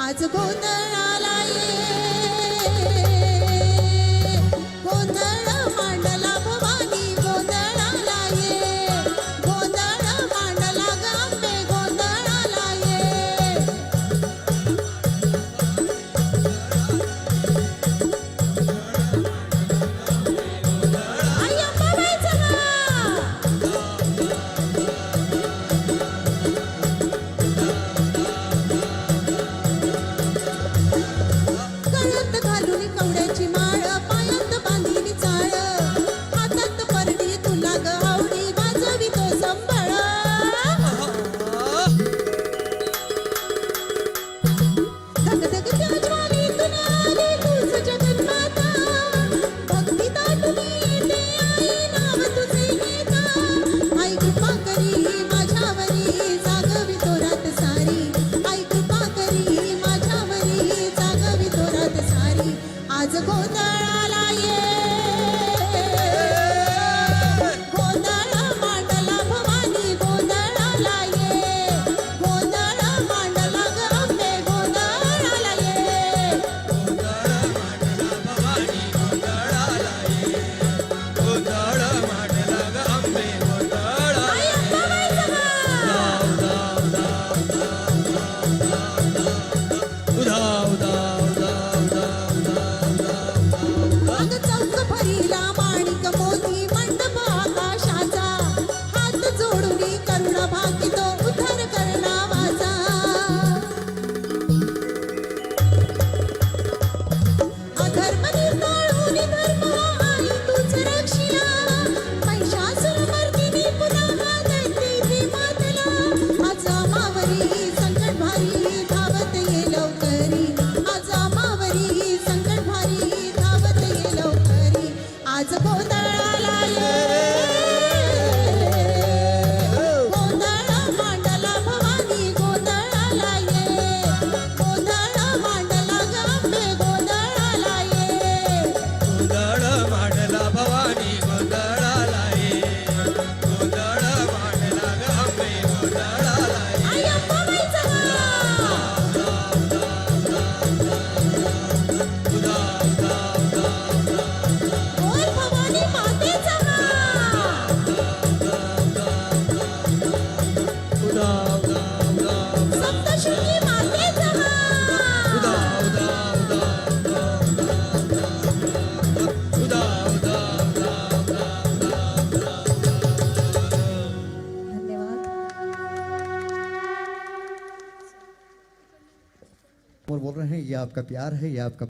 आज गोंधळाला गोंधळ मांडला भवानी गोंधळाला गोंधळ मांडला गांबे गोंधळाला आई अंबाबाईचं घालून कवड्याची माळ पायात बांधीली चाळ हातात परडी तुला ग आवडी वाजवी तो संबळ धगधगत्या ज्वालीतून आली तूच जगन्माता भक्ती दाटून येते आई नाव तुझे घेता आई कृपा करी माझ्यावरी जागवी तो रात सारी आई कृपा करी माझ्यावरी जागवी तो रात सारी आज गोंधळाला गोंधळ मांडला भवानी गोंधळाला गोंधळ मांडला गंबे गोंधळाला गोंधळ मांडला भवानी गोंधळाला गोंधळ मांडला गंबे गोंधळाला आई अंबाबाईचं अग चौक भरीला माणिक मोती मंडप आकाशाचा हात जोडून करुणा भाकितो उद्धार करणा वाचा अधर्म निर्मूळून धर्म आई तूच रक्षिया महिषासुर मर्दिनी पुन्हा दैत्य भीमातला आज अमावरी संकट भारी धावत ये लवकरी आज अमावरी संकट भारी धावत ये लवकरी आज गोंधळाला गोंधळ मांडला भवानी गोंधळाला गोंधळ मांडला गंबे गोंधळाला गोंधळ मांडला भवानी गोंधळाला गोंधळ मांडला गंबे गोंधळाला आई अंबाबाईचं बोल भवानी मातेचं सप्तशृंगी मातेचं धन्यवाद और बोल रहे हैं ये आपका प्यार है, ये आपका